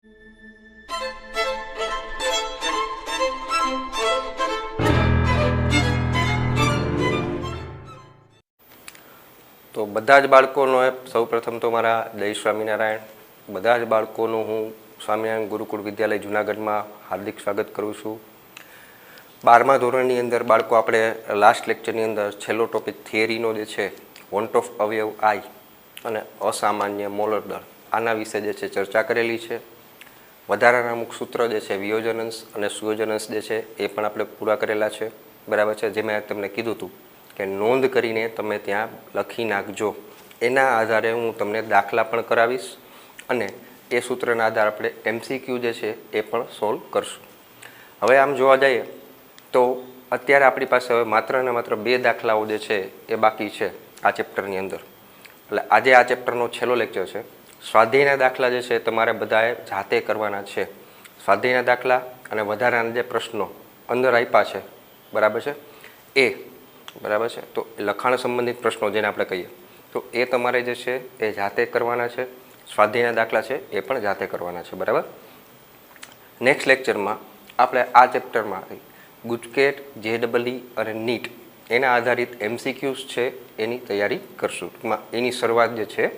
તો બધા જ બાળકોનો સૌપ્રથમ તો મારા જય સ્વામિનારાયણ. બધા જ બાળકોનું હું સ્વામિનારાયણ ગુરુકુળ વિદ્યાલય જુનાગઢમાં હાર્દિક સ્વાગત કરું છું. 12મા ધોરણની અંદર બાળકો આપણે લાસ્ટ લેક્ચરની અંદર છેલ્લો ટોપિક થિયરીનો જે છે વોન્ટ ઓફ અવયવ આઈ અને અસામાન્ય મોલર દળ, આના વિશે જે છે ચર્ચા કરેલી છે. વધારાના અમુક સૂત્ર જે છે વિયોજનંશ અને સુયોજનંશ જે છે એ પણ આપણે પૂરા કરેલા છે, બરાબર છે. જે મેં તમને કીધું હતું કે નોંધ કરીને તમે ત્યાં લખી નાખજો. એના આધારે હું તમને દાખલા પણ કરાવીશ અને એ સૂત્રના આધારે આપણે MCQ જે છે એ પણ સોલ્વ કરશું. હવે આમ જોવા જઈએ તો અત્યારે આપણી પાસે હવે માત્ર ને માત્ર 2 દાખલાઓ જે છે એ બાકી છે આ ચેપ્ટરની અંદર. એટલે આજે આ ચેપ્ટરનો છેલ્લો લેક્ચર છે. સ્વાધ્યાયના દાખલા જે છે તમારે બધાએ જાતે કરવાના છે. સ્વાધ્યાયના દાખલા અને વધારાના જે પ્રશ્નો અંદર આપ્યા છે, બરાબર છે, એ બરાબર છે. તો લખાણ સંબંધિત પ્રશ્નો જેને આપણે કહીએ તો એ તમારે જે છે એ જાતે કરવાના છે. સ્વાધ્યાયના દાખલા છે એ પણ જાતે કરવાના છે, બરાબર. નેક્સ્ટ લેક્ચરમાં આપણે આ ચેપ્ટરમાંથી ગુજકેટ, JEE અને નીટ એના આધારિત MCQs છે એની તૈયારી કરશું. એની શરૂઆત જે છે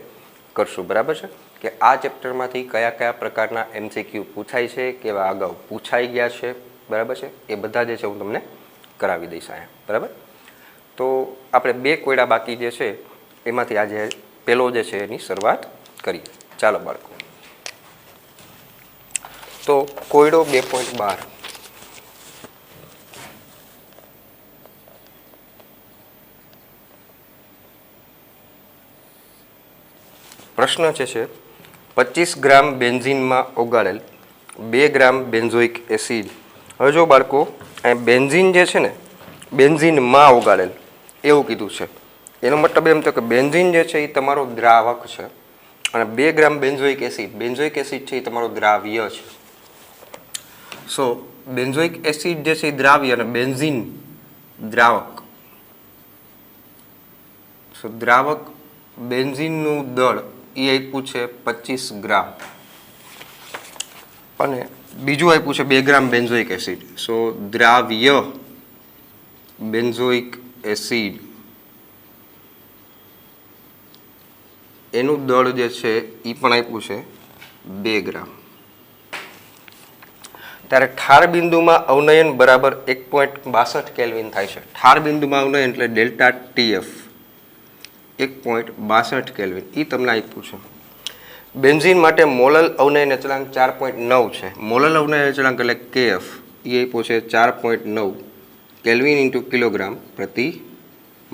કરશું, બરાબર છે. કે આ ચેપ્ટરમાંથી કયા કયા પ્રકારના MCQ પૂછાય છે, કેવા અગાઉ પૂછાઈ ગયા છે, બરાબર છે, એ બધા જે છે હું તમને કરાવી દઈશ અહીંયા, બરાબર. તો આપણે 2 કોયડા બાકી જે છે એમાંથી આજે પહેલો જે છે એની શરૂઆત કરીએ. ચાલો બાળકો, તો કોયડો 2.12. પ્રશ્ન છે 25 ગ્રામ બેન્ઝીનમાં ઓગાળેલ 2 ગ્રામ બેન્ઝોઇક એસિડ. હવે જો બાળકો અહીં બેન્ઝીન જે છે ને બેન્ઝીનમાં ઓગાળેલ એવું કીધું છે. એનો મતલબ એમ તો કે બેન્ઝીન જે છે એ તમારો દ્રાવક છે અને 2 ગ્રામ બેન્ઝોઇક એસિડ છે એ તમારો દ્રાવ્ય છે. સો બેન્ઝોઇક એસિડ જે છે એ દ્રાવ્ય અને બેન્ઝીન દ્રાવક. સો દ્રાવક બેન્ઝીનનું દળ એ આપ્યું છે 25 ગ્રામ અને બીજું આપ્યું છે 2 ગ્રામ બેન્ઝોઇક એસિડ. સો દ્રાવ્ય બેન્ઝોઇક એસિડ એનું દળ જે છે એ પણ આપ્યું છે 2 ગ્રામ. ત્યારે ઠાર બિંદુમાં અવનયન બરાબર 1.62 કેલ્વિન થાય છે. ઠાર બિંદુમાં અવનયન એટલે ડેલ્ટા TF 1.62 કેલ્વિન એ તમને આપ્યું છે. બેન્ઝીન માટે મોલલ અવનયન અચળાંક 4.9 છે. મોલલ અવનયન અચળાંક એટલે KF એ આપ્યો છે 4.9 કેલ્વિન ઇન્ટુ કિલોગ્રામ પ્રતિ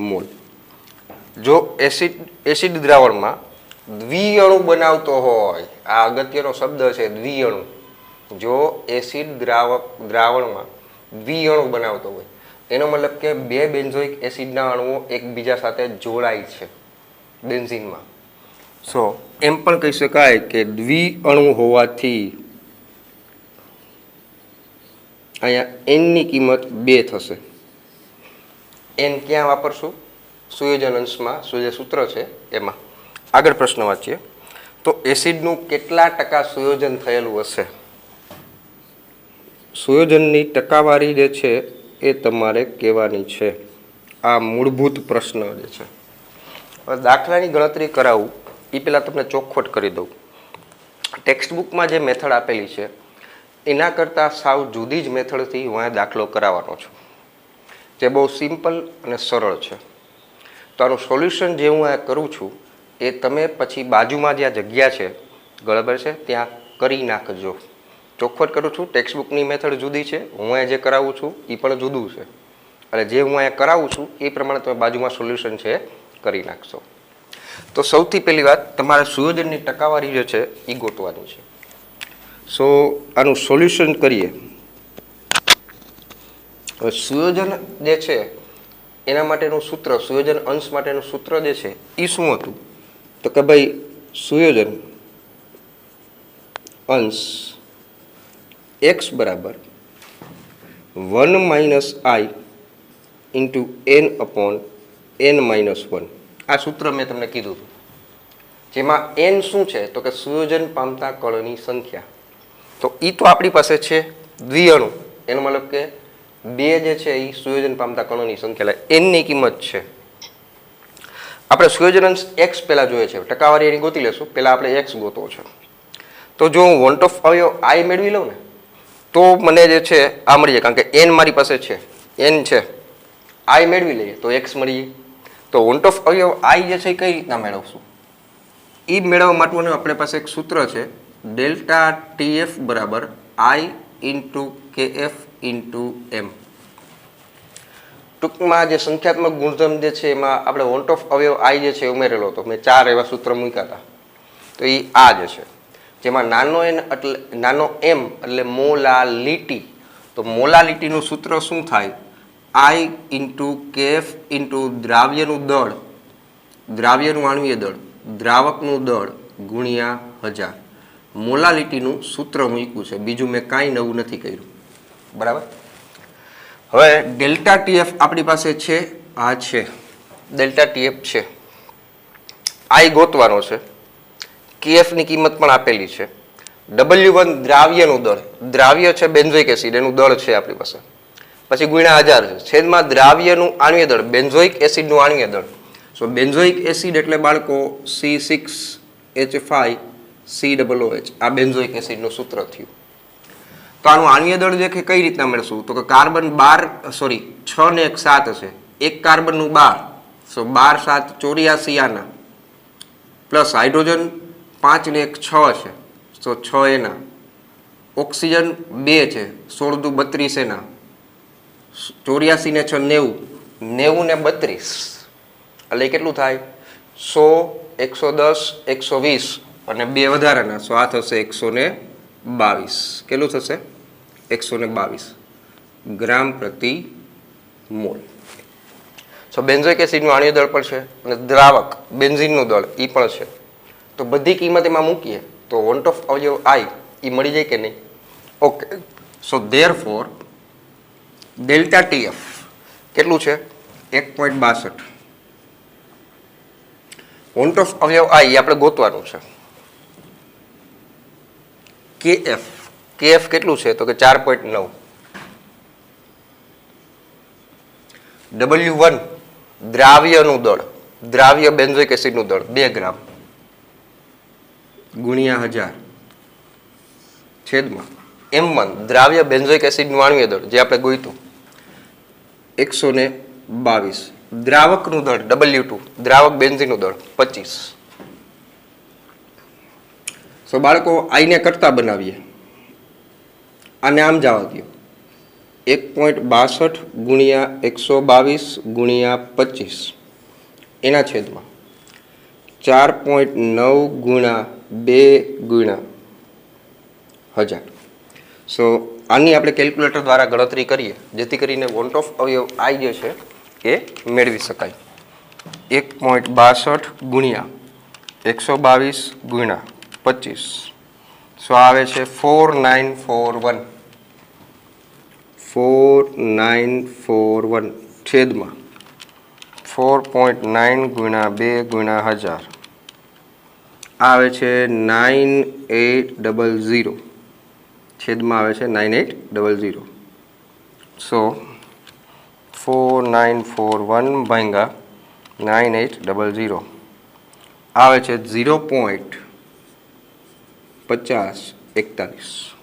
મોલ. જો એસિડ દ્રાવણમાં દ્વિઅણુ બનાવતો હોય, આ અગત્યનો શબ્દ છે દ્વિઅણુ. જો એસિડ દ્રાવણમાં દ્વિઅણુ બનાવતો હોય એનો મતલબ કે 2 બેન્ઝોઇક એસિડના અણુઓ એકબીજા સાથે જોડાય છે બેન્ઝીનમાં. સો એમ પણ કહી શકાય કે દ્વિઅણુ હોવાથી અહીંયા Nની કિંમત 2 થશે. N ક્યાં વાપરશું? સુયોજન અંશમાં જે સૂત્ર છે એમાં. આગળ પ્રશ્ન વાંચીએ તો એસિડનું કેટલા ટકા સુયોજન થયેલું હશે? સુયોજનની ટકાવારી જે છે એ તમારે કહેવાની છે. આ મૂળભૂત પ્રશ્ન જે છે. દાખલાની ગણતરી કરાવું એ પહેલાં તમને ચોખવટ કરી દઉં. ટેક્સ્ટબુકમાં જે મેથડ આપેલી છે એના કરતાં સાવ જુદી જ મેથડથી હું આ દાખલો કરાવવાનો છું, જે બહુ સિમ્પલ અને સરળ છે. તો આનું સોલ્યુશન જે હું આ કરું છું એ તમે પછી બાજુમાં જ્યાં જગ્યા છે, બરાબર છે, ત્યાં કરી નાખજો. ચોખવટ કરું છું, ટેક્સ્ટબુકની મેથડ જુદી છે, હું અહીંયા જે કરાવું છું એ પણ જુદું છે. એટલે જે હું અહીંયા કરાવું છું એ પ્રમાણે તમે બાજુમાં સોલ્યુશન છે કરી નાખશો. તો સૌથી પહેલી વાત તમારે સુયોજનની ટકાવારી જે છે એ ગોતવાની છે. સો આનું સોલ્યુશન કરીએ. હવે સુયોજન જે છે એના માટેનું સૂત્ર, સુયોજન અંશ માટેનું સૂત્ર જે છે એ શું હતું? તો કે ભાઈ સુયોજન અંશ x બરાબર 1 - i into n upon n - 1. આ સૂત્ર મેં તમને કીધું હતું, જેમાં n શું છે તો કે સુયોજન પામતા કણની સંખ્યા તો એ તો આપણી પાસે છે દ્વિઅણુ, એનો મતલબ કે બે જે છે એ સુયોજન પામતા કણોની સંખ્યા એનની કિંમત છે. આપણે સુયોજનાંશ એક્સ પહેલાં જોઈએ છે, ટકાવારી એની ગોતી લેશું. પહેલાં આપણે એક્સ ગોતવો છે. તો જો હું વોન્ટ ઓફ અવયવ આઈ મેળવી લઉં ને તો મને જે છે આ મળી જાય, કારણ કે એન મારી પાસે છે, એન છે. આઈ મેળવી લઈએ તો એક્સ મળી જાય. તો વોન્ટ ઓફ અવયવ આઈ જે છે એ કઈ રીતના મેળવશું? એ મેળવવા માટેનું આપણી પાસે એક સૂત્ર છે, ડેલ્ટા ટીએફ બરાબર આઈ ઇન્ટુ કેએફ ઇન્ટુ એમ. ટૂંકમાં જે સંખ્યાત્મક ગુણધર્મ જે છે એમાં આપણે વોન્ટ ઓફ અવયવ આઈ જે છે ઉમેરેલો હતો. મેં 4 એવા સૂત્ર મૂક્યા હતા. તો એ આ જે છે, જેમાં નાનો એન એટલે નાનો એમ એટલે મોલાલિટી. તો મોલાલિટીનું સૂત્ર શું થાય? આઈ ઇન્ટુ કેએફ ઇન્ટુ દ્રાવ્યનું દળ, દ્રાવ્યનું આણ્વીય દળ, દ્રાવકનું દળ ગુણ્યા 1000. મોલાલિટીનું સૂત્ર મૂક્યું છે, બીજું મેં કાંઈ નવું નથી કર્યું. બરાબર. હવે ડેલ્ટા ટીએફ આપણી પાસે છે, આ છે ડેલ્ટા ટીએફ છે. આઈ ગોતવાનો છે. કેએફની કિંમત પણ આપેલી છે. W1 દ્રાવ્યનું દળ, દ્રાવ્ય છે બેન્ઝોઇક એસિડ, એનું દળ છે આપણી પાસે. પછી ગુણ્યા 1000 છે. છેદમાં દ્રાવ્યનું આણ્વીય દળ, બેન્ઝોઇક એસિડનું આણ્વીય દળ. સો બેન્ઝોઇક એસિડ એટલે બાળકો C6H5COOH, આ બેન્ઝોઇક એસિડનું સૂત્ર થયું. તો આનું આણ્વીય દળ જે કઈ રીતના મળશું? તો કે કાર્બન 6 ને 1 7 હશે, એક કાર્બનનું 12, સો 12 7 84 આના, પ્લસ હાઇડ્રોજન 5 ને 1 6 છે, સો 6 એના, ઓક્સિજન 2 છે, 16 દુ 32 એના, 84 ને 6 90, 90 ને 32 એટલે કેટલું થાય? 100 110 120 અને 2 વધારાના, સો આ થશે 122. કેટલું થશે? 122 ગ્રામ પ્રતિ મોલ. સો બેન્ઝોઇક એસિડનું આણ્વીય દળ પણ છે અને દ્રાવક બેન્ઝીનનું દળ એ પણ છે. તો બધી કિંમત એમાં મૂકીએ તો વોન્ટ ઓફ અવયવ આઈ એ મળી જાય કે નહીં? ઓકે. સો ધેરફોર ડેલ્ટા ટીએફ કેટલું છે? 1.62. વોન્ટ ઓફ અવયવ આઈ આપણે ગોતવાનું છે. કેએફ કેટલું છે? તો કે 4.9. W1 દ્રાવ્યનું દળ, દ્રાવ્ય બેન્ઝોઇક એસિડનું દળ 2 ગ્રામ ગુણ્યા 1000 છેદમાં M1 દ્રાવ્ય બેન્ઝોઇક એસિડનું આણ્વીય દળ જે આપણે ગોઈતું 122. દ્રાવકનું દળ W2 દ્રાવક બેન્ઝીનનું દળ 25. સો બાળકો આઈને કરતા બનાવીએ, આને આમ જવા દો. 1.62 ગુણ્યા 122 ગુણ્યા 25 એના છેદમાં 4.9 ગુણ્યા 2 ગુણ્યા 1000. સો આની આપણે કેલ્ક્યુલેટર દ્વારા ગણતરી કરીએ જેથી કરીને વોન્ટ ઓફ અવયવ આઈ જે છે એ મેળવી શકાય. 1.62 ગુણ્યા 122 ગુણ્યા 25, સો આવે છે 4941 છેદમાં 4.9 ગુણ્યા 2 ગુણ્યા 1000 આવે છે 9800 છેદમાં આવે છે 9800. સો 4941 ભાંગા 9800 આવે છે 0.5041.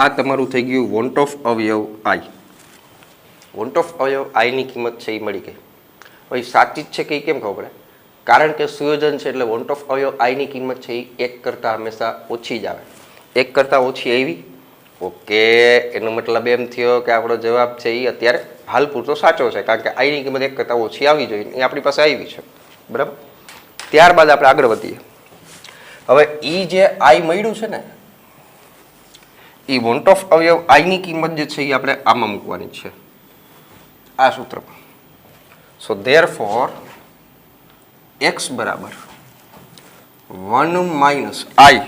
આ તમારું થઈ ગયું વોન્ટ ઓફ અવયવ આઈ. વોન્ટ ઓફ અવયવ આઈની કિંમત છે એ મળી ગઈ. હવે સાચી જ છે કે કેમ ખબર પડે? કારણ કે સુયોજન છે એટલે વોન્ટ ઓફ અવયવ આઈની કિંમત છે એ 1 કરતાં હંમેશા ઓછી જ આવે. 1 કરતાં ઓછી આવી. ઓકે, એનો મતલબ એમ થયો કે આપણો જવાબ છે એ અત્યારે હાલ પૂરતો સાચો છે, કારણ કે આઈની કિંમત 1 કરતાં ઓછી આવવી જોઈએ, એ આપણી પાસે આવી છે. બરાબર. ત્યારબાદ આપણે આગળ વધીએ. હવે ઈ જે આઈ મળ્યું છે ને, એ વોન્ટ ઓફ અવયવ આઈની કિંમત જે છે એ આપણે આમાં મૂકવાની છે, આ સૂત્રમાં. સો ધેરફોર એક્સ બરાબર 1 માઇનસ આઈ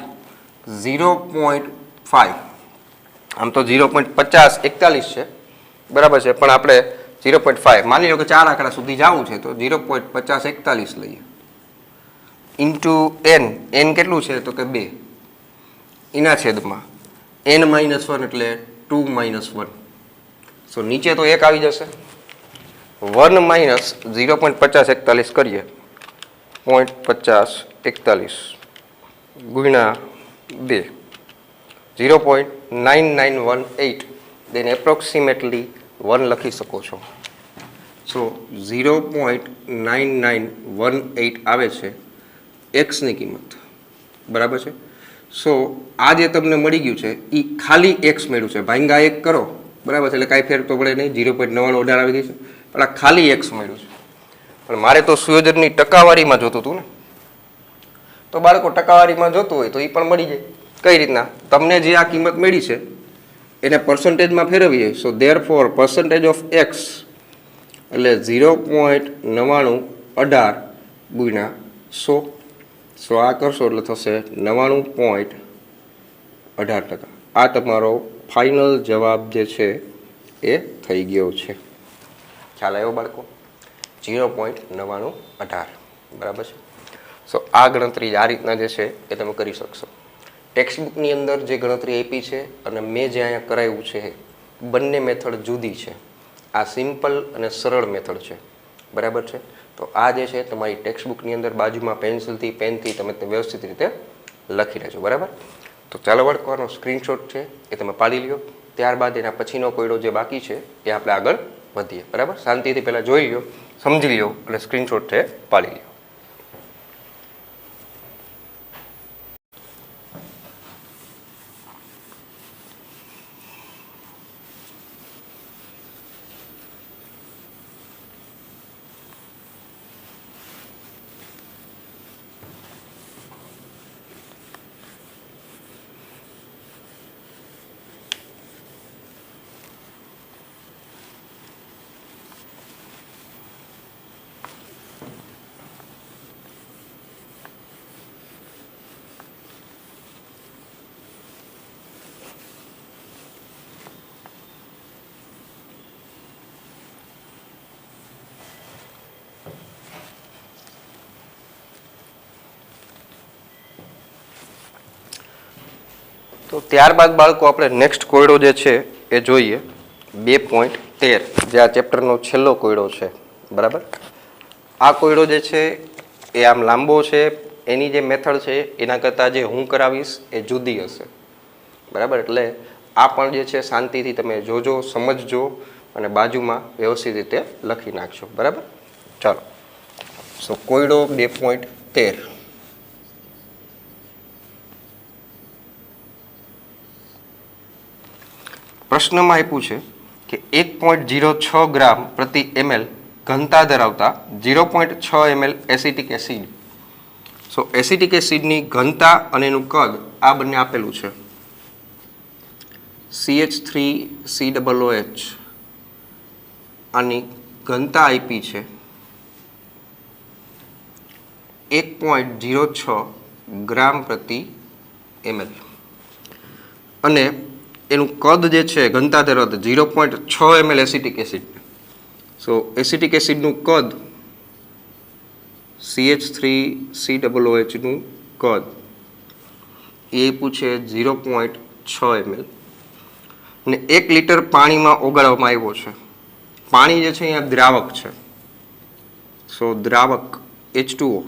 0.5. આમ તો 0.5041 છે, બરાબર છે, પણ આપણે 0.5 માની લો કે 4 આંકડા સુધી જવું છે તો 0.5041 લઈએ. ઇન્ટુ એન કેટલું છે? તો કે 2 એના છેદમાં n-1 એટલે 2-1. સો નીચે તો 1 આવી જશે. 1 માઇનસ 0.5041 કરીએ, 0.5041 ગુણ્યા 2, 0.9918, then approximately 1 લખી શકો છો. સો 0.9918 આવે છે એક્સની કિંમત, બરાબર છે. સો આ જે તમને મળી ગયું છે એ ખાલી એક્સ મળ્યું છે, ભાંગા 1 કરો, બરાબર છે, એટલે કાંઈ ફેર તો પડે નહીં, 0.9918 આવી ગઈ છે, પણ આ ખાલી એક્સ મળ્યું છે. પણ મારે તો સુયોજનની ટકાવારીમાં જોતું હતું ને, તો બાળકો ટકાવારીમાં જોતું હોય તો એ પણ મળી જાય. કઈ રીતના? તમને જે આ કિંમત મળી છે એને પર્સન્ટેજમાં ફેરવીએ. So therefore percentage of X એટલે 0.9918 ગુણ્યા 100. સો આ કરશો એટલે થશે 99.18%. આ તમારો ફાઇનલ જવાબ જે છે એ થઈ ગયો છે. ખ્યાલ આવ્યો બાળકો? 0.9918, બરાબર છે. સો આ ગણતરી આ રીતના જે છે એ તમે કરી શકશો. ટેક્સ્ટબુકની અંદર જે ગણતરી આપી છે અને મેં જે અહીંયા કરાવ્યું છે બંને મેથડ જુદી છે. આ સિમ્પલ અને સરળ મેથડ છે, બરાબર છે. તો આ જે છે તમારી ટેક્સ્ટબુકની અંદર બાજુમાં પેન્સિલથી પેનથી તમે વ્યવસ્થિત રીતે લખી લેજો, બરાબર. તો ચાલો બાળકો આનો સ્ક્રીનશોટ છે એ તમે પાડી લ્યો. ત્યારબાદ એના પછીનો કોયડો જે બાકી છે એ આપણે આગળ વધીએ, બરાબર. શાંતિથી પહેલાં જોઈ લ્યો, સમજી લ્યો અને સ્ક્રીનશોટ છે પાડી લ્યો. તો ત્યારબાદ બાળકો આપણે નેક્સ્ટ કોયડો જે છે એ જોઈએ, 2.13, જે આ ચેપ્ટરનો છેલ્લો કોયડો છે, બરાબર. આ કોયડો જે છે એ આમ લાંબો છે, એની જે મેથડ છે એના કરતાં જે હું કરાવીશ એ જુદી હશે, બરાબર. એટલે આ પણ જે છે શાંતિથી તમે જોજો, સમજજો અને બાજુમાં વ્યવસ્થિત રીતે લખી નાખજો, બરાબર. ચાલો, સો કોયડો 2.13. પ્રશ્નમાં આપ્યું છે કે 1.06 ગ્રામ પ્રતિ ml ઘનતા ધરાવતા 0.6 ml એસિટિક એસિડ. સો એસિટિક એસિડની ઘનતા અને એનું કદ આ બંને આપેલું છે. CH3COOH આની ઘનતા આપી છે 1.06 ગ્રામ પ્રતિ ml અને એનું કદ જે છે ઘનતા ધરાવતા 0.6 ml એસિટિક એસિડ. સો એસિટિક એસિડનું કદ CH3COOH નું કદ એ પૂછે 0.6 ml અને 1 લીટર પાણીમાં ઓગાળવામાં આવ્યો છે. પાણી જે છે અહીંયા દ્રાવક છે. સો દ્રાવક H2O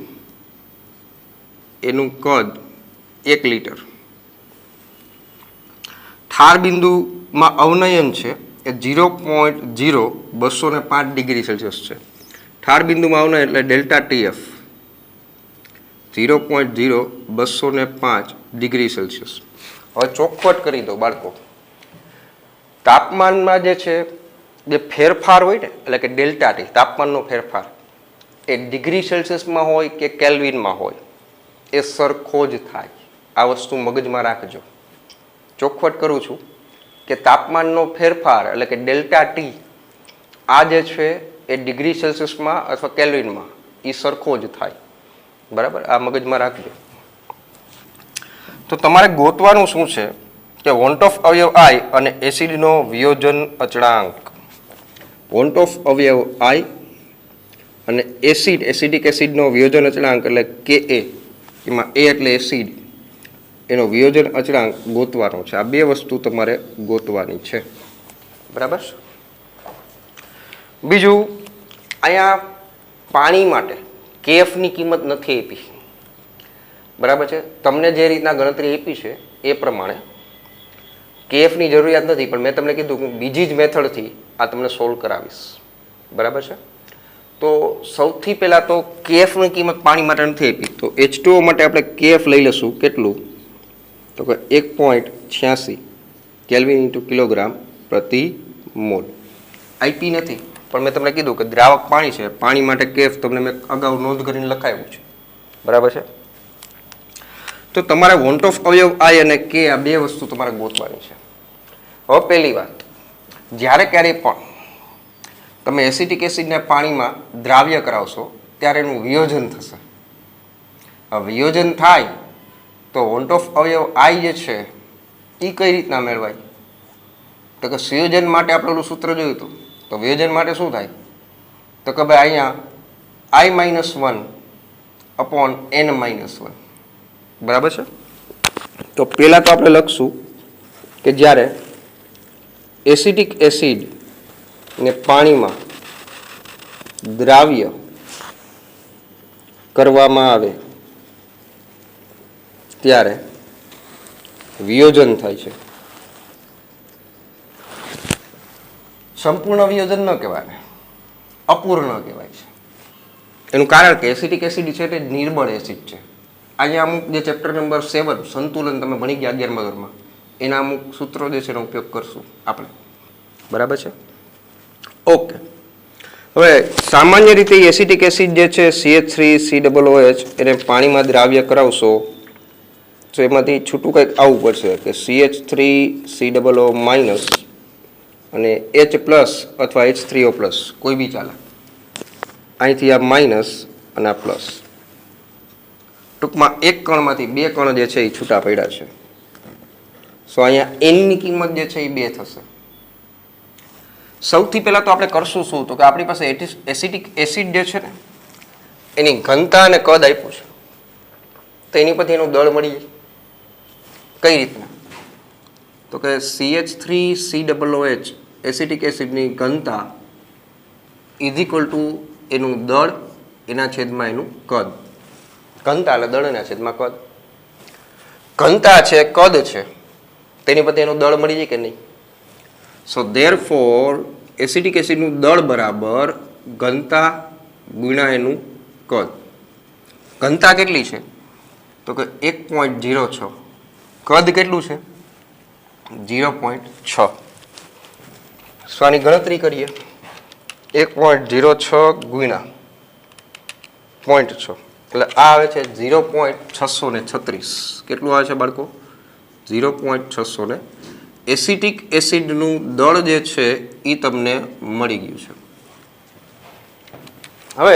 એનું કદ 1 લીટર. ઠાર બિંદુમાં અવનયન છે એ 0.0205 ડિગ્રી સેલ્સિયસ છે. ઠાર બિંદુમાં અવનયન એટલે ડેલ્ટા TF 0.0205 ડિગ્રી સેલ્સિયસ. હવે ચોખવટ કરી દો બાળકો, તાપમાનમાં જે છે જે ફેરફાર હોય ને એટલે કે ડેલ્ટા ટી, તાપમાનનો ફેરફાર એ ડિગ્રી સેલ્સિયસમાં હોય કે કેલ્વિનમાં હોય એ સરખો જ થાય. આ વસ્તુ મગજમાં રાખજો. ચોખવટ કરું છું કે તાપમાનનો ફેરફાર એટલે કે ડેલ્ટા ટી આ જે છે એ ડિગ્રી સેલ્સિયસમાં અથવા કેલ્વિનમાં એ સરખો જ થાય, બરાબર. આ મગજમાં રાખજો. તો તમારે ગોતવાનું શું છે કે વોન્ટ ઓફ અવયવ આઈ અને એસિડનો વિયોજન અચળાંક. વોન્ટ ઓફ અવયવ આઈ અને એસિડિક એસિડનો વિયોજન અચળાંક એટલે KA, એમાં A એટલે એસિડ એનો વિયોજન અચળાંક ગોતવાનો છે. આ બે વસ્તુ તમારે ગોતવાની છે. બરાબર. બીજું, અહીંયા પાણી માટે કેએફની કિંમત નથી આપી. બરાબર છે. તમને જે રીતના ગણતરી આપી છે એ પ્રમાણે કેએફની જરૂરિયાત નથી, પણ મેં તમને કીધું હું બીજી જ મેથડથી આ તમને સોલ્વ કરાવીશ. બરાબર છે. તો સૌથી પહેલાં તો કેએફની કિંમત પાણી માટે નથી આપી, તો H2O માટે આપણે કેએફ લઈ લઈશું. કેટલું? તો કે 1.86 કેલ્વિન ઇન્ટુ કિલોગ્રામ પ્રતિ મોલ. આઈપી નથી, પણ મેં તમને કીધું કે દ્રાવક પાણી છે, પાણી માટે કેફ તમને મેં અગાઉ નોંધ કરીને લખાવ્યું છે. બરાબર છે. તો તમારે વોન્ટ ઓફ અવયવ આઈ અને કે આ બે વસ્તુ તમારે ગોતવાની છે. હવે પહેલી વાત, જ્યારે ક્યારેય પણ તમે એસિટિક એસિડને પાણીમાં દ્રાવ્ય કરાવશો ત્યારે એનું વિયોજન થશે. આ વિયોજન થાય તો વોન્ટ ઓફ અવયવ આઈ જે છે એ કઈ રીતના મેળવાય? તો કે સંયોજન માટે આપણે ઓલું સૂત્ર જોયું હતું. તો વિયોજન માટે શું થાય? તો કે ભાઈ અહીંયા I-1 અપોન N-1. બરાબર છે. તો પહેલાં તો આપણે લખશું કે જ્યારે એસિટિક એસિડ ને પાણીમાં દ્રાવ્ય કરવામાં આવે ત્યારે વિયોજન થાય છે. સંપૂર્ણ વિયોજન ન કહેવાય, અપૂર્ણ કહેવાય છે. એનું કારણ કે એસિટિક એસિડ છે તે નિર્બળ એસિડ છે. અહીંયા અમુક જે ચેપ્ટર નંબર 7 સંતુલન તમે ભણી ગયા 11મા ધોરણમાં, એના અમુક સૂત્રો જે છે એનો ઉપયોગ કરશું આપણે. બરાબર છે. ઓકે. હવે સામાન્ય રીતે એસિટિક એસિડ જે છે CH3COOH એને પાણીમાં દ્રાવ્ય કરાવશો તો એમાંથી છૂટું કંઈક આવવું પડશે કે CH3COO માઇનસ અને H પ્લસ અથવા H3O પ્લસ કોઈ બી ચાલે. અહીંથી આ માઇનસ અને આ પ્લસ. ટૂંકમાં એક કણમાંથી બે કણ જે છે એ છૂટા પડ્યા છે. સો અહીંયા એનની કિંમત જે છે એ 2 થશે. સૌથી પહેલાં તો આપણે કરશું શું? તો કે આપણી પાસે એસિટિક એસિડ જે છે ને એની ઘનતા અને કદ આપ્યું છે, તો એની પરથી એનું દળ મળી જાય. કઈ રીતના? તો કે CH3COOH એસિટિક એસિડની ઘનતા ઇઝ ઇક્વલ ટુ એનું દળ એના છેદમાં એનું કદ. ઘનતા એટલે દળ એના છેદમાં કદ. ઘનતા છે, કદ છે, તેની પરથી એનું દળ મળી જાય કે નહીં? સો ધેરફોર એસિટિક એસિડનું દળ બરાબર ઘનતા ગુણ્યા એનું કદ. ઘનતા કેટલી છે? તો કે 1.06. કદ કેટલું છે? 0.6. સો આની ગણતરી કરીએ. 1.06 ગુણ્યા 0.6 એટલે આ આવે છે 0.636. કેટલું આવે છે બાળકો? 0.600. એસિટિક એસિડનું દળ જે છે એ તમને મળી ગયું છે. હવે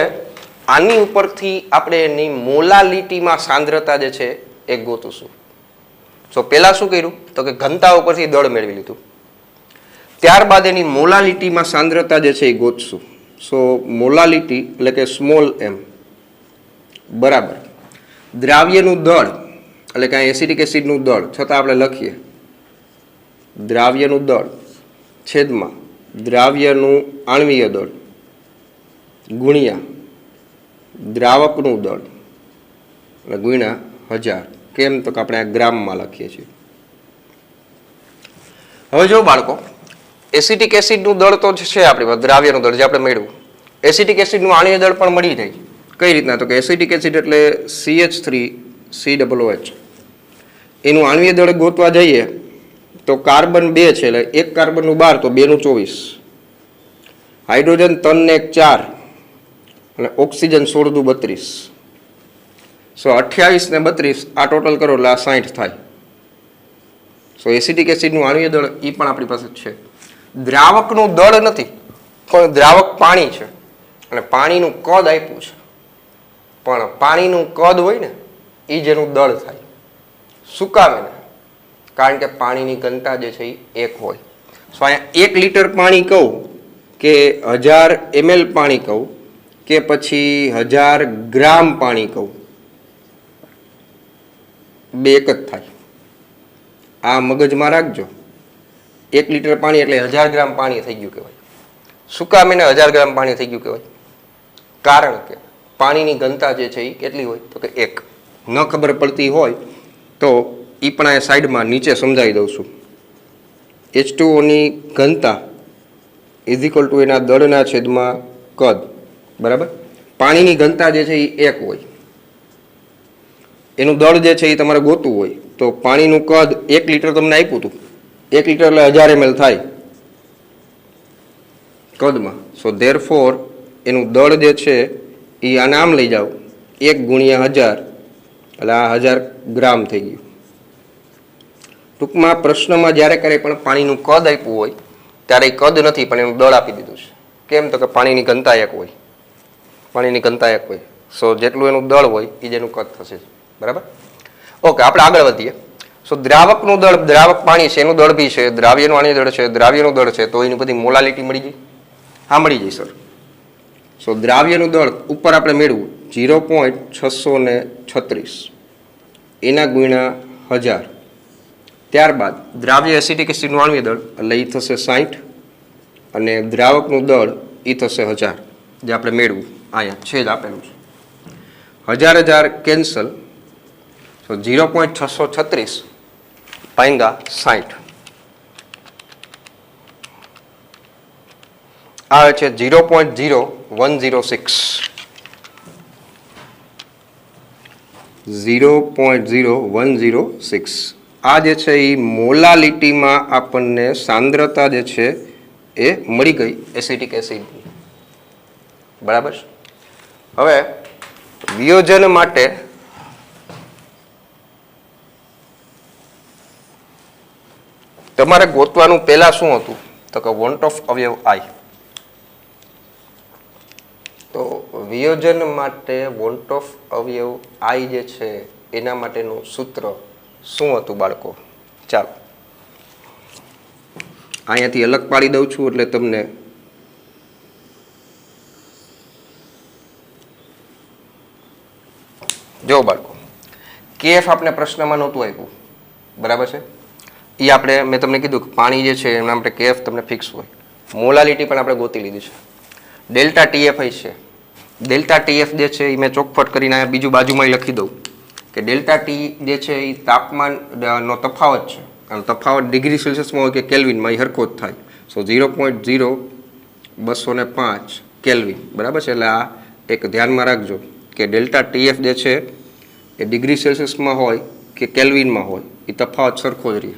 આની ઉપરથી આપણે એની મોલાલિટીમાં સાંદ્રતા જે છે એ ગોતીશું. સો પહેલાં શું કર્યું? તો કે ઘનતા ઉપરથી દળ મેળવી લીધું. ત્યારબાદ એની મોલાલિટીમાં સાંદ્રતા જે છે એ ગોતશું. સો મોલાલિટી એટલે કે સ્મોલ m બરાબર દ્રાવ્યનું દળ એટલે કે એસિટિક એસિડનું દળ, છતાં આપણે લખીએ દ્રાવ્યનું દળ છેદમાં દ્રાવ્યનું આણ્વીય દળ ગુણ્યા દ્રાવકનું દળ એટલે ગુણ્યા 1000. કેમ? તો કે આપણે આ ગ્રામમાં લખીએ છીએ. હવે જો બાળકો એસિટિક એસિડનું દળ તો છે આપણી પાસે, દ્રાવ્યનું દળ જે આપણે મેળવ્યું. એસિટિક એસિડનું આણ્વીય દળ પણ મળી જાય. કઈ રીતના? તો કે એસિટિક એસિડ એટલે CH3COOH એનું આણ્વીય દળ ગોતવા જઈએ તો કાર્બન 2 છે એટલે એક કાર્બનનું 12 તો 2 નું 24, હાઇડ્રોજન 3 ને 1 4 અને ઓક્સિજન 16 દુ 32. સો 28 ને 32 આ ટોટલ કરો એટલે આ 60 થાય. સો એસિટિક એસિડનું આણ્વીય દળ એ પણ આપણી પાસે છે. દ્રાવકનું દળ નથી, પણ દ્રાવક પાણી છે અને પાણીનું કદ આપ્યું છે. પણ પાણીનું કદ હોય ને એ જેનું દળ થાય. શું કામ એને? કારણ કે પાણીની ઘનતા જે છે એ 1 હોય. સો અહીંયા 1 લીટર પાણી કહું કે 1000 ml પાણી કહું કે પછી 1000 ગ્રામ પાણી કહું, બે એક જ થાય. આ મગજમાં રાખજો. 1 લીટર પાણી એટલે 1000 ગ્રામ પાણી થઈ ગયું કહેવાય. શું કામ એને 1000 ગ્રામ પાણી થઈ ગયું કહેવાય? કારણ કે પાણીની ઘનતા જે છે એ કેટલી હોય તો કે 1. ન ખબર પડતી હોય તો એ પણ આ સાઈડમાં નીચે સમજાવી દઉં છું. H2Oની ઘનતા ઇઝ ઇક્વલ ટુ એના દળના છેદમાં કદ, બરાબર. પાણીની ઘનતા જે છે એ 1 હોય, એનું દળ જે છે એ તમારે ગોતવું હોય તો પાણીનું કદ 1 લીટર તમને આપ્યું હતું. 1 લીટર એટલે 1000 ml થાય કદમાં. સો ધેરફોર એનું દળ જે છે એ આને આમ લઈ જાઓ, 1 ગુણ્યા 1000 એટલે આ 1000 ગ્રામ થઈ ગયું. ટૂંકમાં પ્રશ્નમાં જ્યારે ક્યારેય પણ પાણીનું કદ આપ્યું હોય ત્યારે એ કદ નથી પણ એનું દળ આપી દીધું છે. કેમ તો કે પાણીની ઘનતા 1 હોય, પાણીની ઘનતા 1 હોય. સો જેટલું એનું દળ હોય એ જ એનું કદ થશે, બરાબર. ઓકે, આપણે આગળ વધીએ. સો દ્રાવકનું દળ, દ્રાવક પાણી છે એનું દળ બી છે, દ્રાવ્યનું આની દળ છે, દ્રાવ્યનું દળ છે, તો એની બધી મોલાલિટી મળી જાય. હા, મળી જાય સર. સો દ્રાવ્યનું દળ ઉપર આપણે મેળવું 0.636 એના ગુણ્યા 1000. ત્યારબાદ દ્રાવ્ય એસિટિક એસિડનું આણ્વીય દળ એટલે એ થશે 60 અને દ્રાવકનું દળ એ થશે 1000 જે આપણે મેળવું અહીંયા છે જ આપેલું છે. 1000 કેન્સલ. સો 0.636 ભાંગા 60 આવે છે 0.0106. 0.0106 આ જે છે એ મોલાલિટીમાં આપણને સાંદ્રતા જે છે એ મળી ગઈ એસિટિક એસિડની, બરાબર. હવે વિયોજન માટે તમારે ગોતવાનું પહેલા શું હતું તો કે વોન્ટ ઓફ અવયવ આઈ. તો વિયોજન માટે વોન્ટ ઓફ અવયવ આઈ જે છે એના માટેનું સૂત્ર શું હતું બાળકો? ચાલો અહીંયાથી અલગ પાડી દઉં છું એટલે તમને જો બાળકો, કેએફ આપણે પ્રશ્નમાં નહોતું આપ્યું, બરાબર છે. એ આપણે મેં તમને કીધું કે પાણી જે છે એના માટે કેએફ તમને ફિક્સ હોય. મોલાલિટી પણ આપણે ગોતી લીધી છે. ડેલ્ટા ટીએફ છે. ડેલ્ટા ટીએફ જે છે એ મેં ચોખવટ કરીને બીજું બાજુમાં લખી દઉં કે ડેલ્ટા ટી જે છે એ તાપમાનનો તફાવત છે અને તફાવત ડિગ્રી સેલ્સિયસમાં હોય કે કેલ્વિનમાં એ હરખો જ થાય. સો 0.0205 કેલ્વિન, બરાબર છે. એટલે આ એક ધ્યાનમાં રાખજો કે ડેલ્ટા ટીએફ જે છે એ ડિગ્રી સેલ્સિયસમાં હોય કે કેલ્વિનમાં હોય એ તફાવત સરખો જ રહે,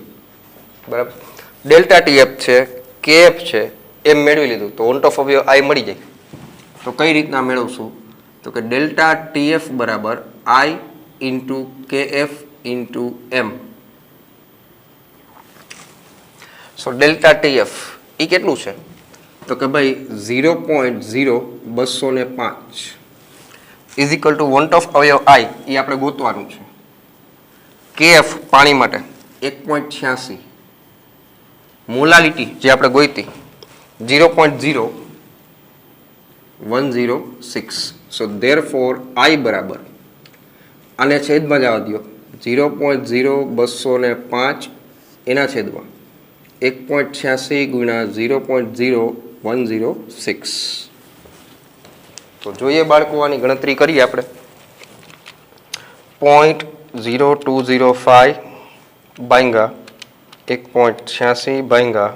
બરાબર. ડેલ્ટા ટીએફ છે, કેએફ છે એમ મેળવી લીધું તો વોન્ટ ઓફ અવયવ આઈ મળી જાય. તો કઈ રીતના મેળવશું તો કે ડેલ્ટા ટીએફ બરાબર I into KF into M. So delta TF એ કેટલું છે તો કે ભાઈ 0.0205 is equal to want of અવયવ આઈ એ આપણે ગોતવાનું છે. કેએફ પાણી માટે 1.86, મોલાલિટી જે આપણે ગોઈતી 0.0106. સો ધેરફોર આઈ બરાબર આને છેદમાં જવા દો 0.0205 એના છેદમાં 1.86 ગુણ્યા 0.0106. તો જોઈએ બાળકો આની ગણતરી કરીએ આપણે. 0.0205 ભાંગા 1.86 ભાંગા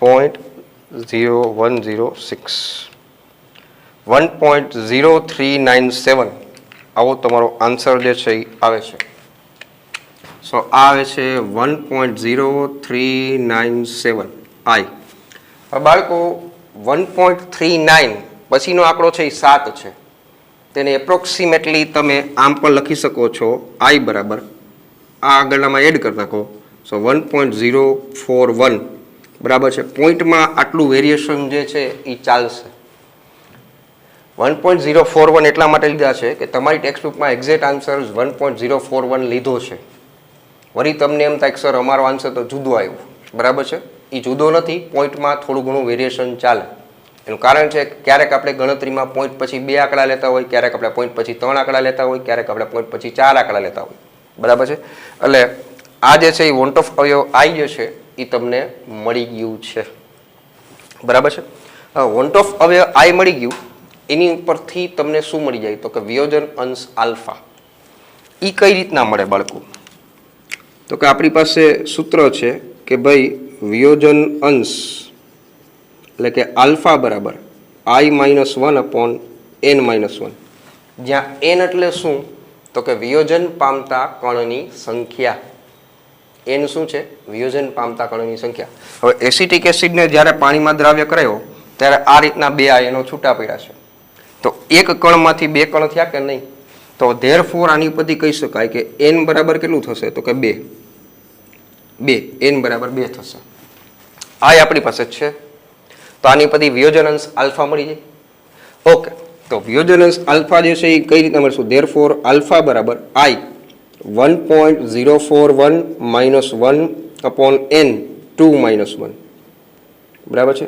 0.0106 1.0397 આવો તમારો આન્સર જે છે એ આવે છે. સો આ આવે છે 1.0397 આઈ. હવે બાળકો 1.39 પછીનો આંકડો છે એ 7 છે. તેને એપ્રોક્સિમેટલી તમે આમ પણ લખી શકો છો આઈ બરાબર આ આગળનામાં એડ કરી નાખો. સો 1.041 બરાબર છે. પોઈન્ટમાં આટલું વેરિએશન જે છે એ ચાલશે. 1.041 એટલા માટે લીધા છે કે તમારી ટેક્સ્ટ બુકમાં એક્ઝેક્ટ આન્સર 1.041 લીધો છે. વળી તમને એમ થાય કે સર અમારો આન્સર તો જુદો આવ્યો, બરાબર છે. એ જુદો નથી, પોઈન્ટમાં થોડું ઘણું વેરિએશન ચાલે. એનું કારણ છે ક્યારેક આપણે ગણતરીમાં પોઈન્ટ પછી 2 આંકડા લેતા હોય, ક્યારેક આપણે પોઈન્ટ પછી 3 આંકડા લેતા હોય, ક્યારેક આપણે પોઈન્ટ પછી 4 આંકડા લેતા હોય, બરાબર છે. એટલે આ જે છે એ વોન્ટ ઓફ અવયવ આઈ જે છે એ તમને મળી ગયું છે, બરાબર છે. વોન્ટ ઓફ અવયવ આઈ મળી ગયું, એની ઉપરથી તમને શું મળી જાય તો કે વિયોજન અંશ આલ્ફા. એ કઈ રીતના મળે બાળકો? તો કે આપણી પાસે સૂત્ર છે કે ભાઈ વિયોજન અંશ એટલે કે આલ્ફા બરાબર I minus one upon N minus one, જ્યાં એન એટલે શું તો કે વિયોજન પામતા કણની સંખ્યા. એન શું છે? વિયોજન પામતા કણની સંખ્યા. હવે એસિટિક એસિડને જ્યારે પાણીમાં દ્રાવ્ય કરાયો ત્યારે આ રીતના બે આયનો છૂટા પડ્યા છે, તો એક કણમાંથી બે કણ થયા કે નહીં? તો ધેરફોર આની ઉપરથી કહી શકાય કે એન બરાબર કેટલું થશે તો કે 2, એન બરાબર 2 થશે. આ આપણી પાસે છે, તો આની પરથી વિયોજન અંશ આલ્ફા મળી જાય. ઓકે, તો વિયોજન અંશ આલ્ફા જે છે એ કઈ રીતના મળશું? ધેરફોર આલ્ફા બરાબર આઈ 1.041 માઇનસ 1 અપોન એન 2 માઇનસ 1, બરાબર છે.